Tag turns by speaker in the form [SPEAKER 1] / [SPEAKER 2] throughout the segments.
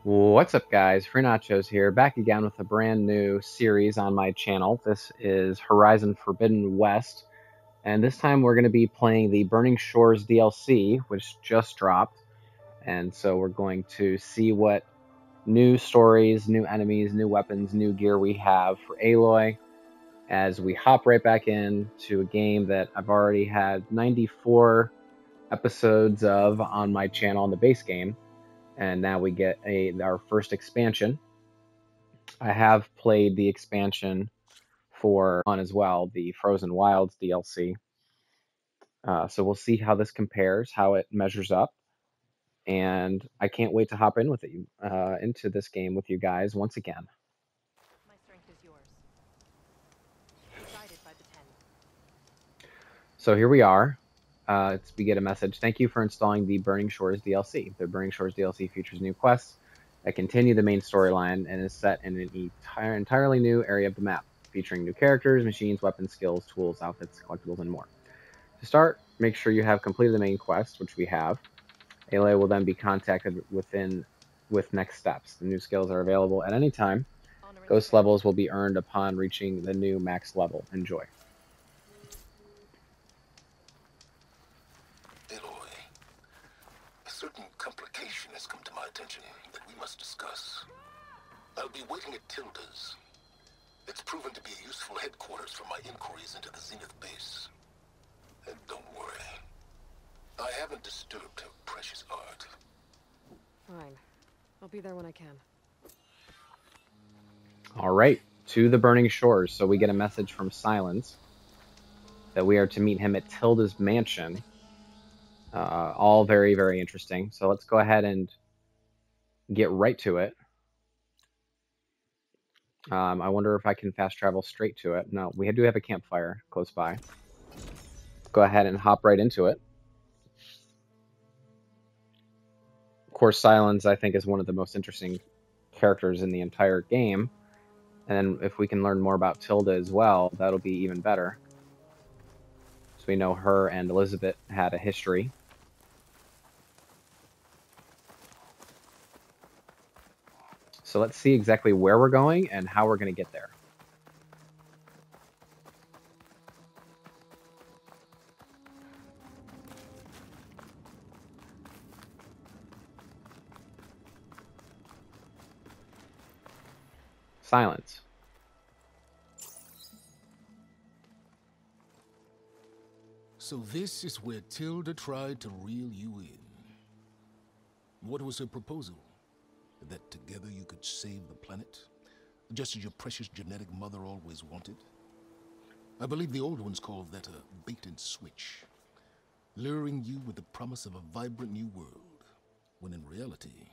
[SPEAKER 1] What's up, guys? Free Nachos here, back again with a brand new series on my channel. This is Horizon Forbidden West, and this time we're going to be playing the Burning Shores DLC, which just dropped. And so we're going to see what new stories, new enemies, new weapons, new gear we have for Aloy as we hop right back into a game that I've already had 94 episodes of on my channel in the base game. And now we get our first expansion. I have played the expansion for one as well, the Frozen Wilds DLC. So we'll see how this compares, how it measures up, and I can't wait to hop in with you into this game with you guys once again.
[SPEAKER 2] My strength is yours. Guided by the 10.
[SPEAKER 1] So here we are. We get a message. Thank you for installing the Burning Shores DLC. The Burning Shores DLC features new quests that continue the main storyline and is set in an entirely new area of the map, featuring new characters, machines, weapons, skills, tools, outfits, collectibles, and more. To start, make sure you have completed the main quest, which we have. Aloy will then be contacted with next steps. The new skills are available at any time. Ghost levels will be earned upon reaching the new max level. Enjoy.
[SPEAKER 3] Certain complication has come to my attention that we must discuss. I'll be waiting at Tilda's. It's proven to be a useful headquarters for my inquiries into the Zenith base. And don't worry, I haven't disturbed her precious art.
[SPEAKER 2] Fine. I'll be there when I can.
[SPEAKER 1] All right, to the Burning Shores. So we get a message from SYLENS that we are to meet him at Tilda's mansion. All very, very interesting. So let's go ahead and get right to it. I wonder if I can fast travel straight to it. No, we do have a campfire close by. Go ahead and hop right into it. Of course, SYLENS, I think, is one of the most interesting characters in the entire game. And then if we can learn more about Tilda as well, that'll be even better. So we know her and Elizabeth had a history. So let's see exactly where we're going and how we're going to get there. SYLENS.
[SPEAKER 3] So this is where Tilda tried to reel you in. What was her proposal? That together you could save the planet? Just as your precious genetic mother always wanted? I believe the old ones called that a bait and switch. Luring you with the promise of a vibrant new world, when in reality,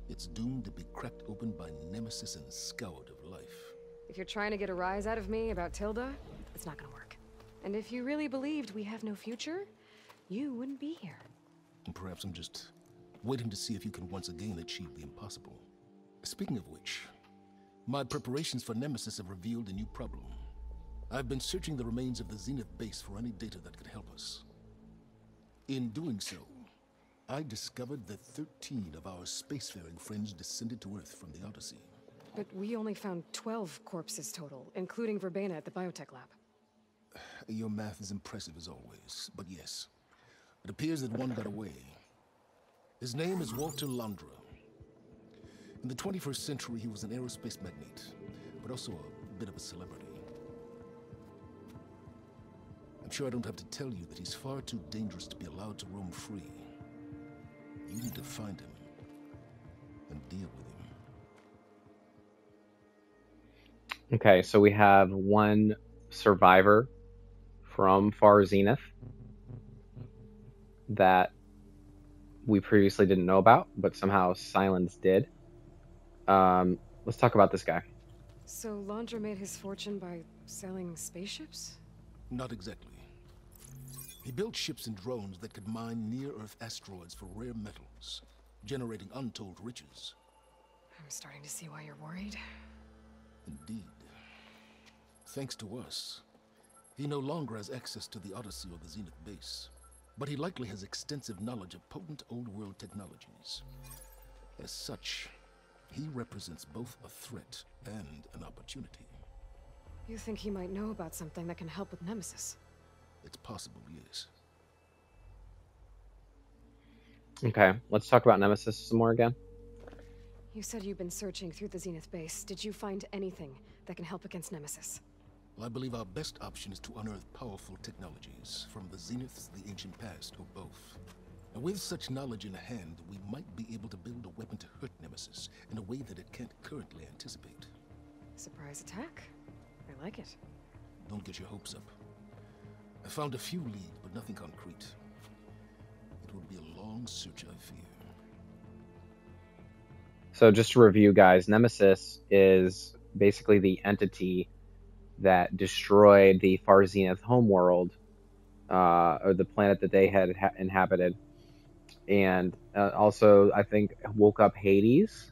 [SPEAKER 3] it's doomed to be cracked open by nemesis and scoured of life.
[SPEAKER 2] If you're trying to get a rise out of me about Tilda, it's not gonna work. And if you really believed we have no future, you wouldn't be here.
[SPEAKER 3] And perhaps I'm just waiting to see if you can once again achieve the impossible. Speaking of which, my preparations for Nemesis have revealed a new problem. I've been searching the remains of the Zenith base for any data that could help us. In doing so, I discovered that 13 of our spacefaring friends descended to Earth from the Odyssey.
[SPEAKER 2] But we only found 12 corpses total, including Verbena at the biotech lab.
[SPEAKER 3] Your math is impressive as always, but yes, it appears that one got away. His name is Walter Landra. In the 21st century, he was an aerospace magnate, but also a bit of a celebrity. I'm sure I don't have to tell you that he's far too dangerous to be allowed to roam free. You need to find him and deal with him.
[SPEAKER 1] Okay, so we have one survivor from Far Zenith that we previously didn't know about, but somehow SYLENS did. Let's talk about this guy.
[SPEAKER 2] So Landra made his fortune by selling spaceships?
[SPEAKER 3] Not exactly. He built ships and drones that could mine near-Earth asteroids for rare metals, generating untold riches.
[SPEAKER 2] I'm starting to see why you're worried.
[SPEAKER 3] Indeed. Thanks to us, he no longer has access to the Odyssey or the Zenith base, but he likely has extensive knowledge of potent old-world technologies. As such, he represents both a threat and an opportunity.
[SPEAKER 2] You think he might know about something that can help with Nemesis?
[SPEAKER 3] It's possible, yes.
[SPEAKER 1] Okay, let's talk about Nemesis some more again.
[SPEAKER 2] You said you've been searching through the Zenith base. Did you find anything that can help against Nemesis?
[SPEAKER 3] Well, I believe our best option is to unearth powerful technologies from the Zeniths, the ancient past, or both. And with such knowledge in hand, we might be able to build a weapon to hurt Nemesis in a way that it can't currently anticipate.
[SPEAKER 2] Surprise attack? I like it.
[SPEAKER 3] Don't get your hopes up. I found a few leads, but nothing concrete. It will be a long search, I fear.
[SPEAKER 1] So just to review, guys, Nemesis is basically the entity that destroyed the Far Zenith homeworld, or the planet that they had inhabited. And also, I think, woke up Hades,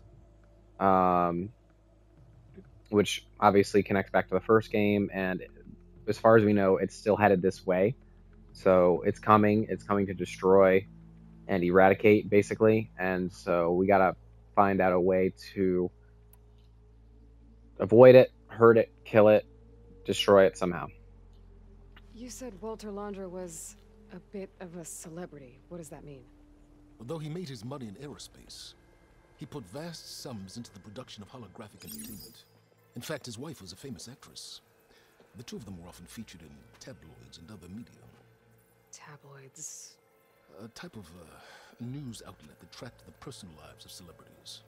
[SPEAKER 1] which obviously connects back to the first game. And as far as we know, it's still headed this way. So it's coming to destroy and eradicate, basically. And so we gotta find out a way to avoid it, hurt it, kill it, destroy it somehow.
[SPEAKER 2] You said Walter Landra was a bit of a celebrity. What does that mean?
[SPEAKER 3] Although he made his money in aerospace, he put vast sums into the production of holographic entertainment. In fact, his wife was a famous actress. The two of them were often featured in tabloids and other media.
[SPEAKER 2] Tabloids?
[SPEAKER 3] A type of news outlet that tracked the personal lives of celebrities,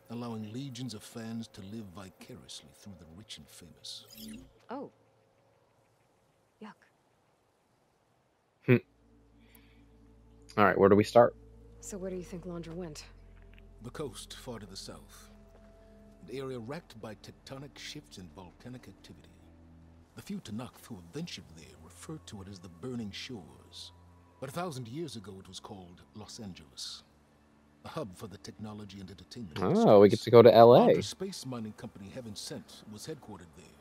[SPEAKER 3] allowing legions of fans to live vicariously through the rich and famous.
[SPEAKER 2] Oh. Yuck.
[SPEAKER 1] All right, where do we start?
[SPEAKER 2] So where do you think Landra went?
[SPEAKER 3] The coast, far to the south. An area racked by tectonic shifts and volcanic activity. The few Tanakh who have ventured there refer to it as the Burning Shores. But 1,000 years ago it was called Los Angeles. A hub for the technology and entertainment industries.
[SPEAKER 1] Oh, we get to go to LA.
[SPEAKER 3] Landra's space mining company, Heaven Sent, was headquartered there.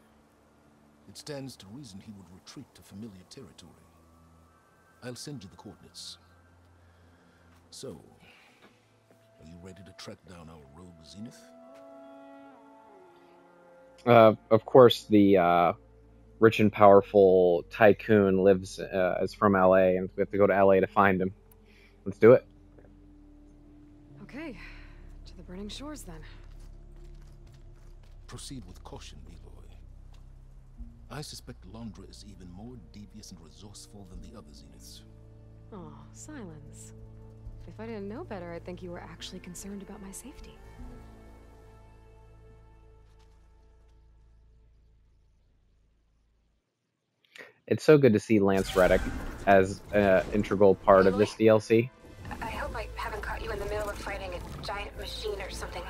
[SPEAKER 3] It stands to reason he would retreat to familiar territory. I'll send you the coordinates. So, are you ready to track down our rogue Zenith?
[SPEAKER 1] Of course, the rich and powerful tycoon is from LA, and we have to go to LA to find him. Let's do it.
[SPEAKER 2] Okay, to the Burning Shores then.
[SPEAKER 3] Proceed with caution, B-boy. I suspect Landra is even more devious and resourceful than the other Zeniths.
[SPEAKER 2] Oh, SYLENS. If I didn't know better, I'd think you were actually concerned about my safety.
[SPEAKER 1] It's so good to see Lance Reddick as an integral part of this DLC.
[SPEAKER 4] I hope I haven't caught you in the middle of fighting a giant machine or something.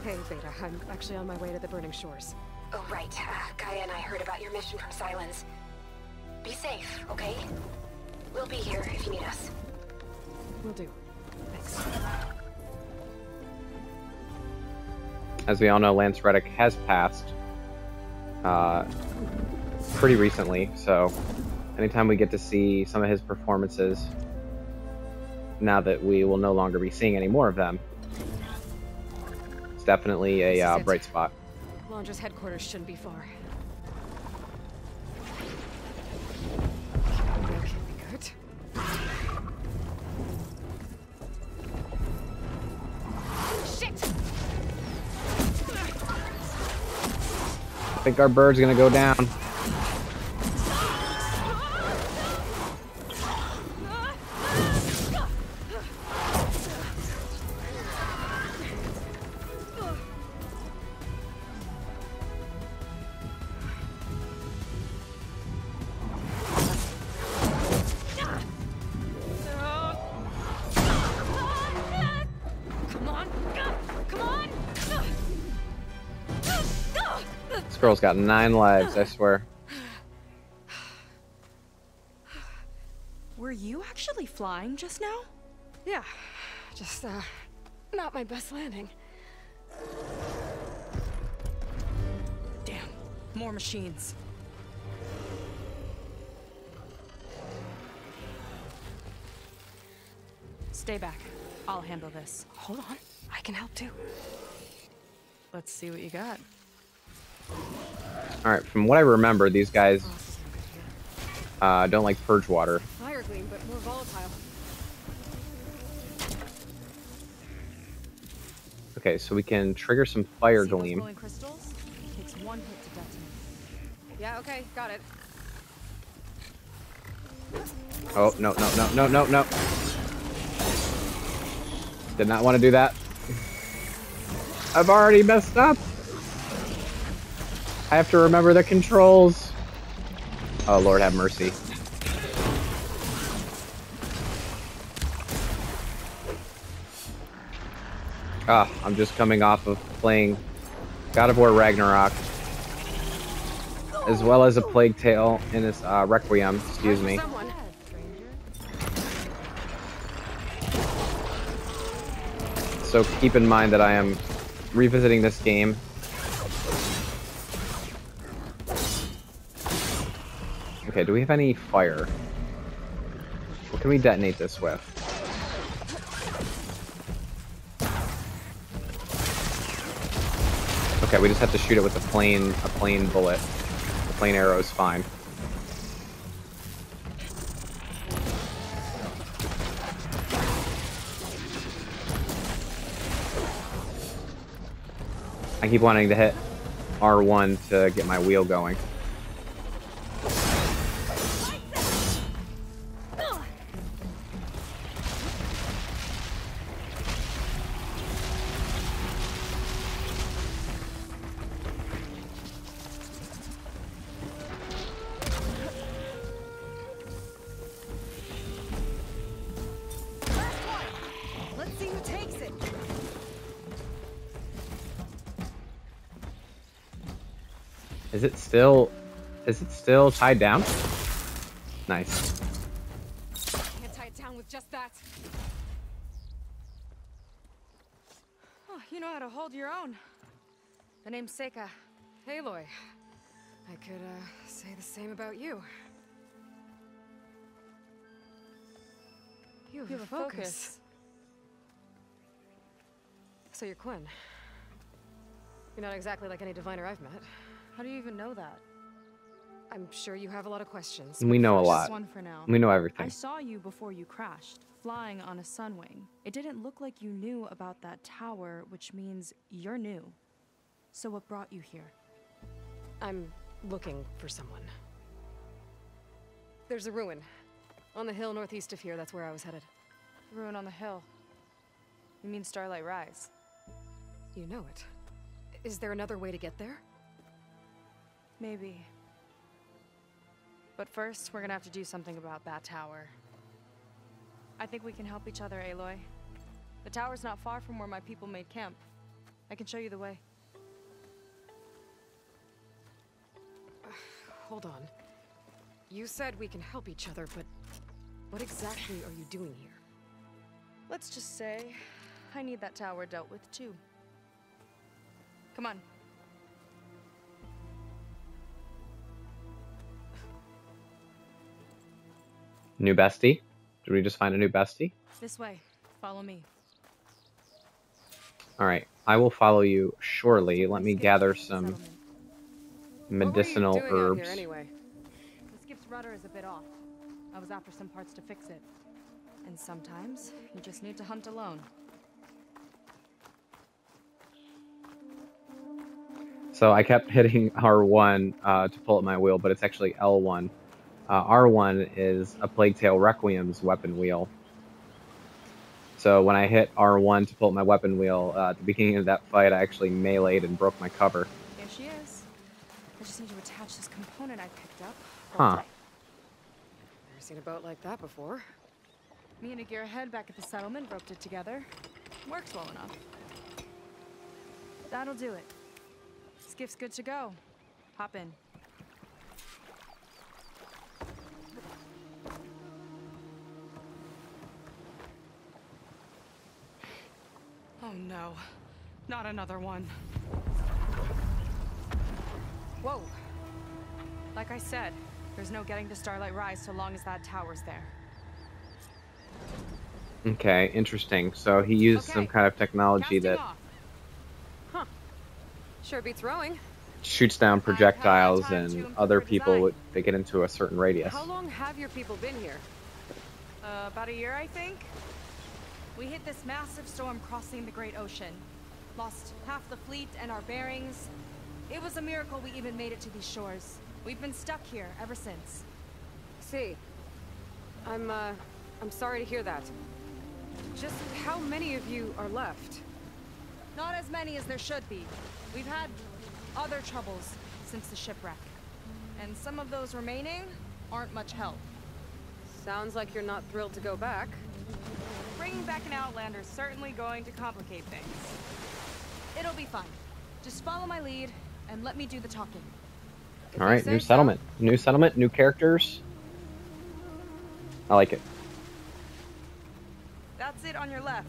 [SPEAKER 2] Hey, Beta, I'm actually on my way to the Burning Shores.
[SPEAKER 4] Oh, right. Gaia and I heard about your mission from SYLENS. Be safe, okay? We'll be here if you need us.
[SPEAKER 2] Will do. Thanks.
[SPEAKER 1] As we all know, Lance Reddick has passed pretty recently, so anytime we get to see some of his performances, now that we will no longer be seeing any more of them, it's definitely a bright spot.
[SPEAKER 2] Landra's headquarters shouldn't be far. That can't be good. Shit!
[SPEAKER 1] I think our bird's gonna go down. This girl's got 9 lives, I swear.
[SPEAKER 5] Were you actually flying just now?
[SPEAKER 2] Yeah, just, not my best landing.
[SPEAKER 5] Damn, more machines. Stay back. I'll handle this.
[SPEAKER 2] Hold on. I can help too.
[SPEAKER 5] Let's see what you got.
[SPEAKER 1] All right, from what I remember, these guys don't like purge water.
[SPEAKER 2] Fire gleam, but more volatile.
[SPEAKER 1] Okay, so we can trigger some fire
[SPEAKER 5] See those
[SPEAKER 1] gleam.
[SPEAKER 5] glowing crystals? Takes 1 hit to detonate.
[SPEAKER 2] Yeah, okay, got it.
[SPEAKER 1] Oh, no, no, no, no, no, no. Did not want to do that. I've already messed up. I have to remember the controls. Oh, Lord have mercy. Ah, I'm just coming off of playing God of War Ragnarok, as well as a Plague Tale in this Requiem, excuse me.
[SPEAKER 2] Someone.
[SPEAKER 1] So keep in mind that I am revisiting this game. Okay, do we have any fire? What can we detonate this with? Okay, we just have to shoot it with a plain bullet. A plain arrow is fine. I keep wanting to hit R1 to get my wheel going.
[SPEAKER 2] Let's see who takes it.
[SPEAKER 1] Is it still tied down? Nice.
[SPEAKER 2] Can't tie it down with just that.
[SPEAKER 5] Oh, you know how to hold your own. The name's SEYKA.
[SPEAKER 2] Aloy. I could, say the same about you. You have a focus. So you're Quinn. You're not exactly like any diviner I've met.
[SPEAKER 5] How do you even know that?
[SPEAKER 2] I'm sure you have a lot of questions.
[SPEAKER 1] We know a
[SPEAKER 5] Just
[SPEAKER 1] lot.
[SPEAKER 5] one for now.
[SPEAKER 1] We know
[SPEAKER 5] I
[SPEAKER 1] everything.
[SPEAKER 5] saw you before you crashed, flying on a sunwing. It didn't look like you knew about that tower, which means you're new. So what brought you here?
[SPEAKER 2] I'm looking for someone. There's a ruin. On the hill northeast of here, that's where I was headed.
[SPEAKER 5] Ruin on the hill. You mean Starlight Rise?
[SPEAKER 2] You know it. Is there another way to get there?
[SPEAKER 5] Maybe. But first, we're gonna have to do something about that tower. I think we can help each other, Aloy. The tower's not far from where my people made camp. I can show you the way.
[SPEAKER 2] Hold on. You said we can help each other, but what exactly are you doing here?
[SPEAKER 5] Let's just say, I need that tower dealt with too. Come on.
[SPEAKER 1] New bestie? Did we just find a new bestie?
[SPEAKER 5] This way. Follow me.
[SPEAKER 1] Alright, I will follow you surely. Let me
[SPEAKER 5] Skip
[SPEAKER 1] gather
[SPEAKER 5] to the
[SPEAKER 1] some
[SPEAKER 5] settlement.
[SPEAKER 1] medicinal
[SPEAKER 2] What were you doing out
[SPEAKER 1] herbs.
[SPEAKER 2] here anyway?
[SPEAKER 5] The skip's rudder is a bit off. I was after some parts to fix it. And sometimes, you just need to hunt alone.
[SPEAKER 1] So I kept hitting R1 to pull up my wheel, but it's actually L1. R1 is a Plague Tale Requiem's weapon wheel. So when I hit R1 to pull up my weapon wheel, at the beginning of that fight, I actually meleeed and broke my cover.
[SPEAKER 5] Here she is. I just need to attach this component I picked up.
[SPEAKER 1] Huh.
[SPEAKER 2] Never seen a boat like that before.
[SPEAKER 5] Me and a gearhead back at the settlement roped it together. Works well enough. That'll do it. Skiff's good to go. Hop in. Oh no, not another one. Whoa. Like I said, there's no getting to Starlight Rise so long as that tower's there.
[SPEAKER 1] Okay, interesting. So he used some
[SPEAKER 2] Okay,
[SPEAKER 1] kind of technology
[SPEAKER 2] casting
[SPEAKER 1] that
[SPEAKER 2] off. Huh. Sure beats rowing.
[SPEAKER 1] shoots down
[SPEAKER 5] I've held out
[SPEAKER 1] projectiles,
[SPEAKER 5] time to
[SPEAKER 1] and
[SPEAKER 5] improve
[SPEAKER 1] other
[SPEAKER 5] her
[SPEAKER 1] people
[SPEAKER 5] design.
[SPEAKER 1] they get into a certain radius.
[SPEAKER 2] How long have your people been here?
[SPEAKER 5] About a year, I think. We hit this massive storm crossing the Great Ocean. Lost half the fleet and our bearings. It was a miracle we even made it to these shores. We've been stuck here ever since.
[SPEAKER 2] See, I'm sorry to hear that. Just how many of you are left?
[SPEAKER 5] Not as many as there should be. We've had other troubles since the shipwreck. And some of those remaining aren't much help.
[SPEAKER 2] Sounds like you're not thrilled to go back.
[SPEAKER 5] Bringing back an Outlander is certainly going to complicate things. It'll be fun. Just follow my lead and let me do the talking.
[SPEAKER 2] If
[SPEAKER 1] All
[SPEAKER 2] you
[SPEAKER 1] right,
[SPEAKER 2] say
[SPEAKER 1] new
[SPEAKER 2] so.
[SPEAKER 1] settlement. New settlement, new characters. I like it.
[SPEAKER 5] That's it on your left.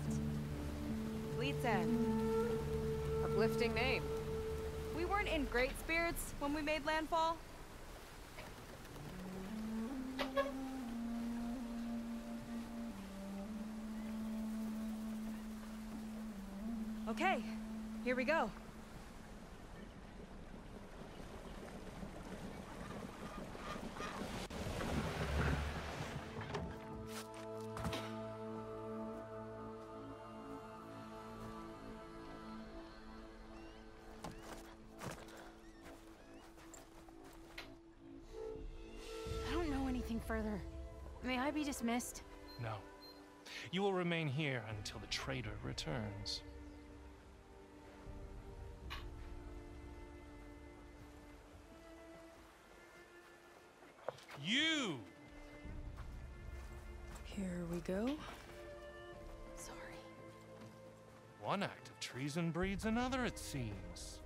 [SPEAKER 5] Fleet's End.
[SPEAKER 2] Uplifting name.
[SPEAKER 5] We weren't in great spirits when we made landfall. Okay, here we go.
[SPEAKER 6] I don't know anything further. May I be dismissed?
[SPEAKER 7] No. You will remain here until the traitor returns. You!
[SPEAKER 2] Here we go.
[SPEAKER 6] Sorry.
[SPEAKER 7] One act of treason breeds another, it seems.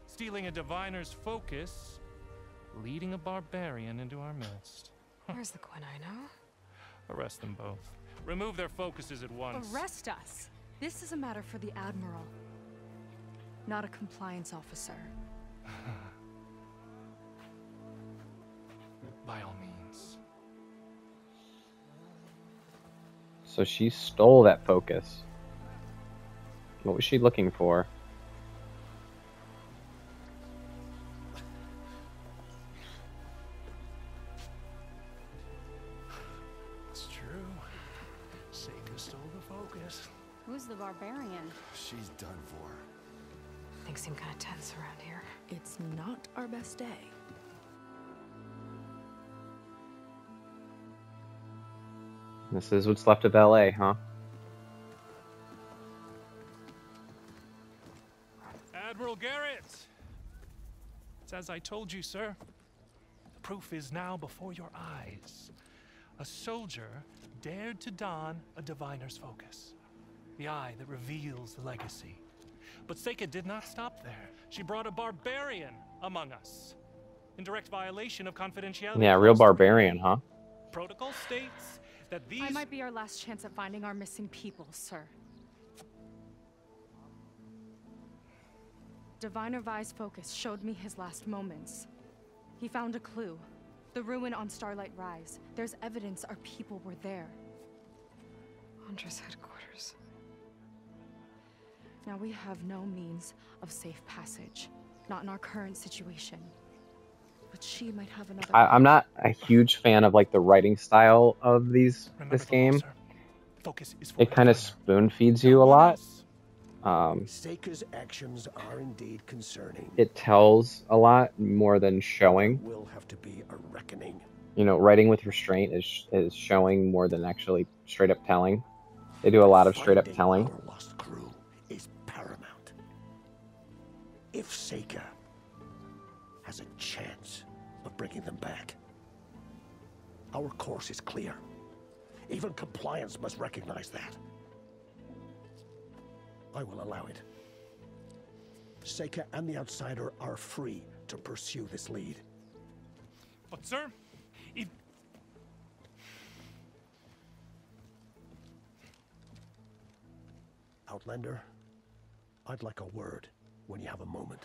[SPEAKER 7] Stealing a diviner's focus, leading a barbarian into our midst.
[SPEAKER 2] Where's the Quinn I know?
[SPEAKER 7] Arrest them both. Remove their focuses at once.
[SPEAKER 5] Arrest us. This is a matter for the Admiral, not a compliance officer.
[SPEAKER 7] By all means.
[SPEAKER 1] So she stole that focus. What was she looking for?
[SPEAKER 3] It's true. SEYKA stole the focus.
[SPEAKER 6] Who's the barbarian?
[SPEAKER 3] She's done for.
[SPEAKER 2] Things seem kind of tense around here.
[SPEAKER 8] It's not our best day.
[SPEAKER 1] This is what's left of LA, huh?
[SPEAKER 7] Admiral Garrett! It's as I told you, sir. The proof is now before your eyes. A soldier dared to don a diviner's focus. The eye that reveals the legacy. But SEYKA did not stop there. She brought a barbarian among us. In direct violation of confidentiality.
[SPEAKER 1] Yeah, real barbarian, huh?
[SPEAKER 7] Protocol states that these...
[SPEAKER 5] I might be our last chance at finding our missing people, sir. Diviner Vi's focus showed me his last moments. He found a clue. The ruin on Starlight Rise. There's evidence our people were there.
[SPEAKER 2] Hunter's headquarters.
[SPEAKER 5] Now we have no means of safe passage. Not in our current situation. But she might have another...
[SPEAKER 1] I'm not a huge fan of like the writing style of this
[SPEAKER 7] Remember the law,
[SPEAKER 1] game.
[SPEAKER 7] sir. Focus is for
[SPEAKER 1] It kind of
[SPEAKER 7] the diviner.
[SPEAKER 1] spoon feeds you a lot.
[SPEAKER 9] SEYKA's actions are indeed concerning.
[SPEAKER 1] It tells a lot more than showing.
[SPEAKER 9] Will have to be a reckoning.
[SPEAKER 1] You know, writing with restraint is showing more than actually straight up telling. They do a lot of straight up
[SPEAKER 9] Finding
[SPEAKER 1] telling.
[SPEAKER 9] our lost crew is paramount. If SEYKA has a chance of bringing them back, our course is clear. Even compliance must recognize that. I will allow it. SEYKA and the Outsider are free to pursue this lead.
[SPEAKER 7] But sir, if...
[SPEAKER 9] Outlander, I'd like a word when you have a moment.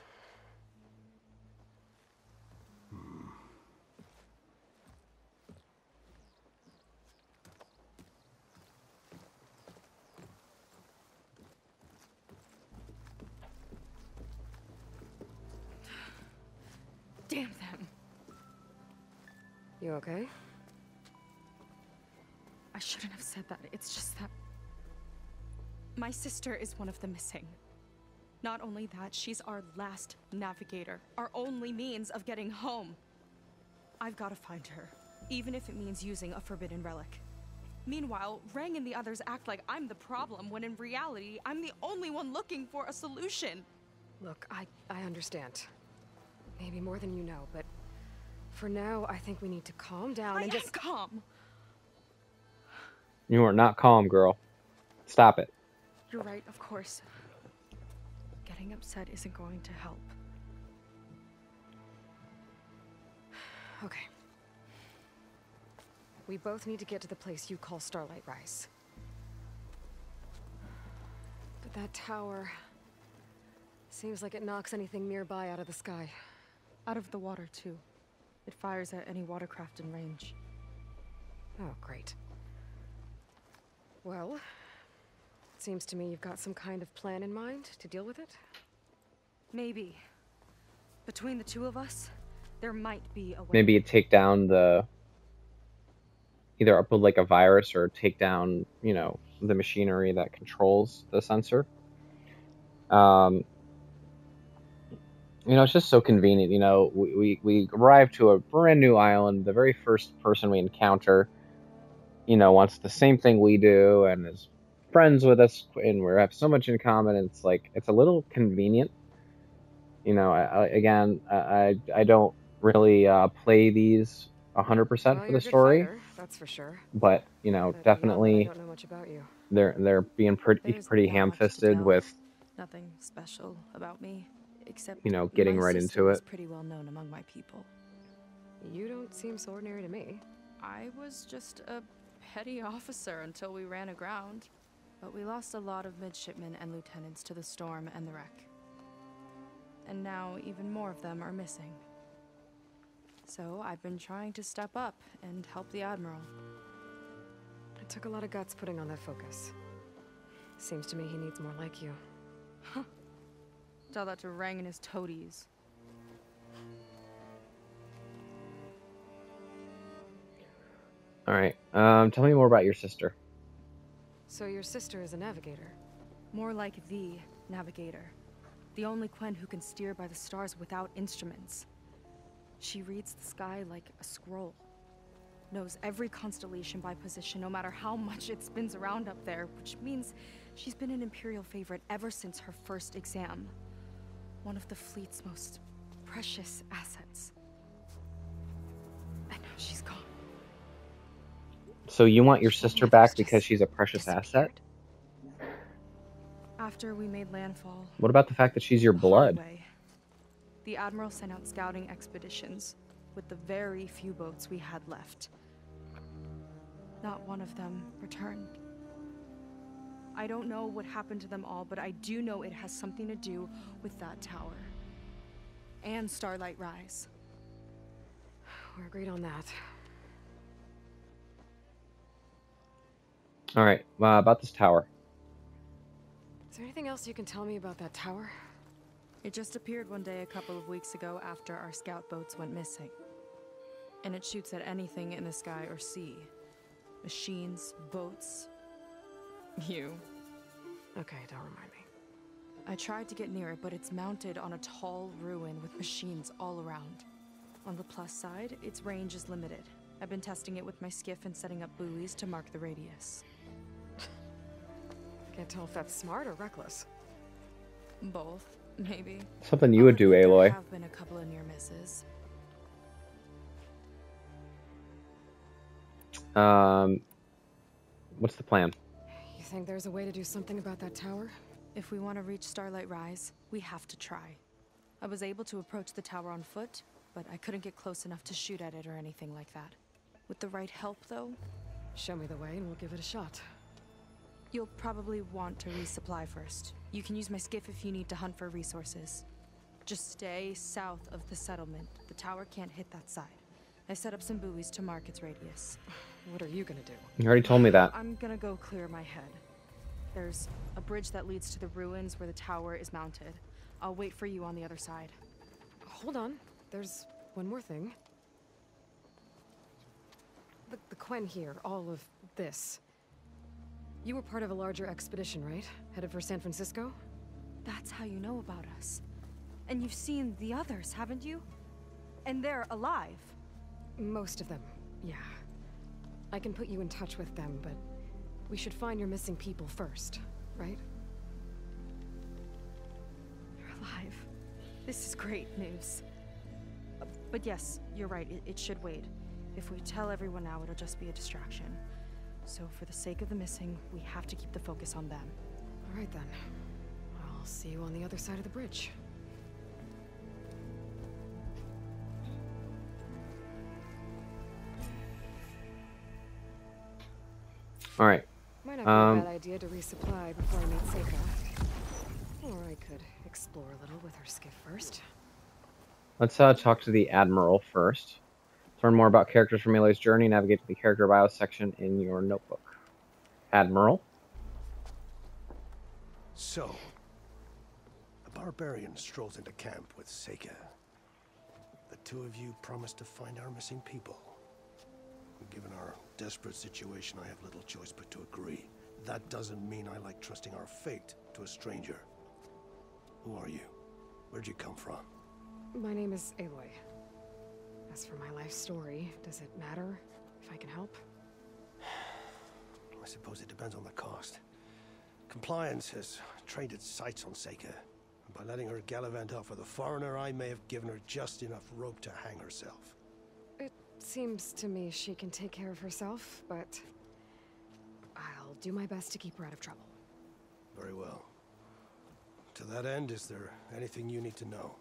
[SPEAKER 5] Damn them.
[SPEAKER 2] You okay?
[SPEAKER 5] I shouldn't have said that. It's just that my sister is one of the missing. Not only that, she's our last navigator, our only means of getting home. I've got to find her, even if it means using a forbidden relic. Meanwhile, Rang and the others act like I'm the problem, when in reality, I'm the only one looking for a solution.
[SPEAKER 2] Look, I understand. Maybe more than you know, but for now, I think we need to calm down and just...
[SPEAKER 5] calm.
[SPEAKER 1] You are not calm, girl. Stop it.
[SPEAKER 5] You're right, of course. Getting upset isn't going to help.
[SPEAKER 2] Okay. We both need to get to the place you call Starlight Rise. But that tower... seems like it knocks anything nearby out of the sky.
[SPEAKER 5] Out of the water, too. It fires at any watercraft in range.
[SPEAKER 2] Oh, great. Well, it seems to me you've got some kind of plan in mind to deal with it.
[SPEAKER 5] Maybe. Between the two of us, there might be a way.
[SPEAKER 1] Maybe you take down the... either upload like a virus or take down, you know, the machinery that controls the sensor. You know, it's just so convenient. You know, we arrive to a brand new island. The very first person we encounter, you know, wants the same thing we do and is friends with us, and we have so much in common. It's like, it's a little convenient. You know, I don't really play these 100% for the story.
[SPEAKER 2] Fighter, that's for sure.
[SPEAKER 1] But you know, definitely,
[SPEAKER 2] I don't know much about you.
[SPEAKER 1] they're being pretty ham-fisted with,
[SPEAKER 5] nothing special about me, except,
[SPEAKER 1] you know, getting right into it.
[SPEAKER 5] Pretty well known among my people.
[SPEAKER 2] You don't seem so ordinary to me.
[SPEAKER 5] I was just a petty officer until we ran aground, but we lost a lot of midshipmen and lieutenants to the storm and the wreck. And now even more of them are missing. So I've been trying to step up and help the Admiral.
[SPEAKER 2] It took a lot of guts putting on that focus. Seems to me he needs more like you.
[SPEAKER 5] Huh. Tell that to Rang and his toadies.
[SPEAKER 1] Alright, tell me more about your sister.
[SPEAKER 2] So your sister is a navigator?
[SPEAKER 5] More like the navigator. The only Quen who can steer by the stars without instruments. She reads the sky like a scroll. Knows every constellation by position, no matter how much it spins around up there, which means she's been an Imperial favorite ever since her first exam. One of the fleet's most precious assets. And now she's gone.
[SPEAKER 1] So you want your sister back because she's a precious asset?
[SPEAKER 5] After we made landfall...
[SPEAKER 1] What about the fact that she's your blood?
[SPEAKER 5] The Admiral sent out scouting expeditions with the very few boats we had left. Not one of them returned. I don't know what happened to them all, but I do know it has something to do with that tower. And Starlight Rise.
[SPEAKER 2] We're agreed on that.
[SPEAKER 1] Alright, about this tower.
[SPEAKER 2] Is there anything else you can tell me about that tower?
[SPEAKER 5] It just appeared one day a couple of weeks ago after our scout boats went missing. And it shoots at anything in the sky or sea. Machines, boats, you.
[SPEAKER 2] Okay, don't remind me.
[SPEAKER 5] I tried to get near it, but it's mounted on a tall ruin with machines all around. On the plus side, its range is limited. I've been testing it with my skiff and setting up buoys to mark the radius.
[SPEAKER 2] Can't tell if that's smart or reckless.
[SPEAKER 5] Both, maybe.
[SPEAKER 1] Something you would do, Aloy.
[SPEAKER 5] There have been a couple of near misses.
[SPEAKER 1] What's the plan?
[SPEAKER 2] You think there's a way to do something about that tower?
[SPEAKER 5] If we want to reach Starlight Rise, we have to try. I was able to approach the tower on foot, but I couldn't get close enough to shoot at it or anything like that. With the right help, though...
[SPEAKER 2] Show me the way and we'll give it a shot.
[SPEAKER 5] You'll probably want to resupply first. You can use my skiff if you need to hunt for resources. Just stay south of the settlement. The tower can't hit that side. I set up some buoys to mark its radius.
[SPEAKER 2] What are you gonna do?
[SPEAKER 1] You already told me that.
[SPEAKER 5] I'm gonna go clear my head. There's a bridge that leads to the ruins where the tower is mounted. I'll wait for you on the other side.
[SPEAKER 2] Hold on. There's one more thing. The Quen here, all of this. You were part of a larger expedition, right? Headed for San Francisco?
[SPEAKER 5] That's how you know about us. And you've seen the others, haven't you? And they're alive.
[SPEAKER 2] Most of them, yeah. I can put you in touch with them, but we should find your missing people first, right?
[SPEAKER 5] You're alive. This is great news. But yes, you're right, it should wait. If we tell everyone now, it'll just be a distraction. So for the sake of the missing, we have to keep the focus on them.
[SPEAKER 2] All right then. I'll see you on the other side of the bridge.
[SPEAKER 1] All right.
[SPEAKER 2] Might not be a bad idea to resupply before I meet SEYKA. Or I could explore a little with her skiff first.
[SPEAKER 1] Let's talk to the Admiral first. To learn more about characters from Aloy's journey, navigate to the character bio section in your notebook. Admiral.
[SPEAKER 9] So, a barbarian strolls into camp with SEYKA. The two of you promised to find our missing people. Given our desperate situation, I have little choice but to agree. That doesn't mean I like trusting our fate to a stranger. Who are you? Where'd you come from?
[SPEAKER 2] My name is Aloy. As for my life story, does it matter if I can help?
[SPEAKER 9] I suppose it depends on the cost. Compliance has trained its sights on SEYKA. And by letting her gallivant off with a foreigner, I may have given her just enough rope to hang herself.
[SPEAKER 2] It seems to me she can take care of herself, but I'll do my best to keep her out of trouble.
[SPEAKER 9] Very well. To that end, is there anything you need to know?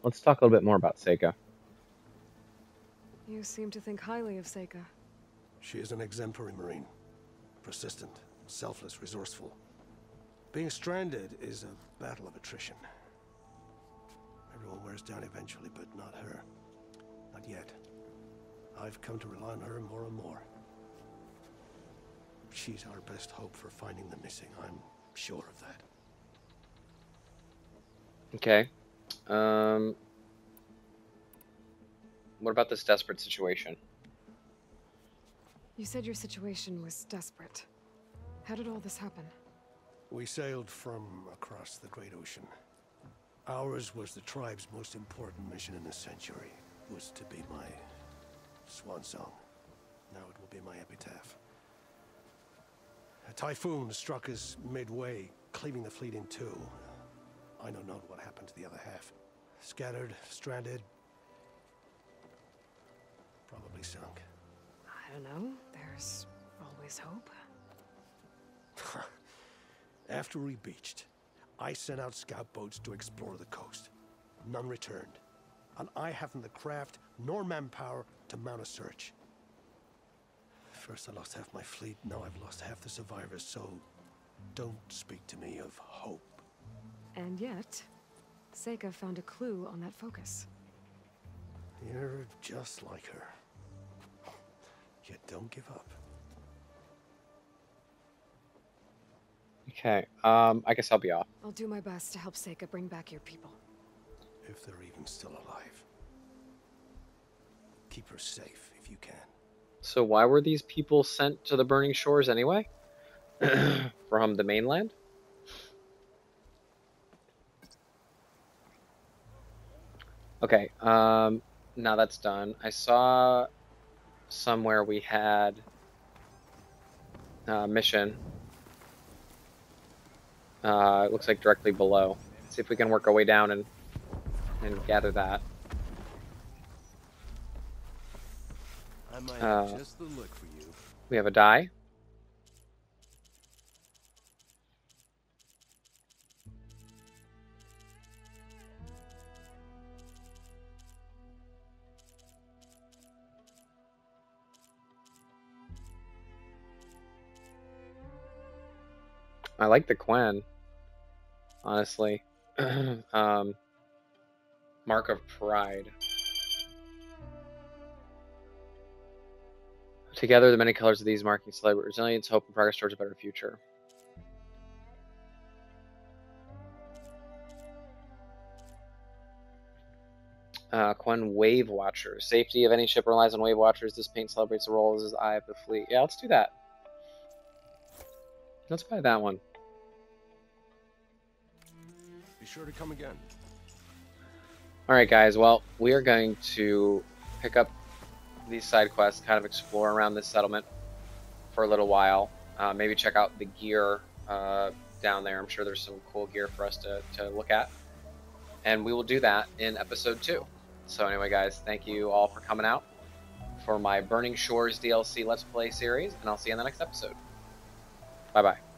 [SPEAKER 1] Let's talk a little bit more about SEYKA.
[SPEAKER 2] You seem to think highly of SEYKA.
[SPEAKER 9] She is an exemplary Marine. Persistent, selfless, resourceful. Being stranded is a battle of attrition. Everyone wears down eventually, but not her. Not yet. I've come to rely on her more and more. She's our best hope for finding the missing. I'm sure of that.
[SPEAKER 1] Okay. What about this desperate situation?
[SPEAKER 2] You said your situation was desperate. How did all this happen?
[SPEAKER 9] We sailed from across the Great Ocean. Ours was the tribe's most important mission in a century. It was to be my swan song. Now it will be my epitaph. A typhoon struck us midway, cleaving the fleet in two. I know not what happened to the other half. Scattered, stranded, probably sunk.
[SPEAKER 2] I don't know. There's always hope.
[SPEAKER 9] After we beached, I sent out scout boats to explore the coast. None returned. And I haven't the craft nor manpower to mount a search. First I lost half my fleet, now I've lost half the survivors, so don't speak to me of hope.
[SPEAKER 2] And yet, SEYKA found a clue on that focus.
[SPEAKER 9] You're just like her. Yet don't give up.
[SPEAKER 1] Okay, I guess I'll be off.
[SPEAKER 2] I'll do my best to help SEYKA bring back your people.
[SPEAKER 9] If they're even still alive. Keep her safe if you can.
[SPEAKER 1] So why were these people sent to the burning shores anyway? From the mainland? Okay, now that's done. I saw somewhere we had a mission. It looks like directly below. See if we can work our way down and gather that.
[SPEAKER 9] I might have just the look for you.
[SPEAKER 1] We have a die. I like the Quen, honestly. Mark of Pride. Together, the many colors of these markings celebrate resilience, hope, and progress towards a better future. Quen Wave Watcher. Safety of any ship relies on Wave Watchers. This paint celebrates the role as eye of the fleet. Yeah, let's do that. Let's buy that one.
[SPEAKER 3] Be sure to come again.
[SPEAKER 1] Alright guys, well, we are going to pick up these side quests, kind of explore around this settlement for a little while. Maybe check out the gear down there. I'm sure there's some cool gear for us to look at. And we will do that in episode 2. So anyway guys, thank you all for coming out for my Burning Shores DLC Let's Play series, and I'll see you in the next episode. Bye bye.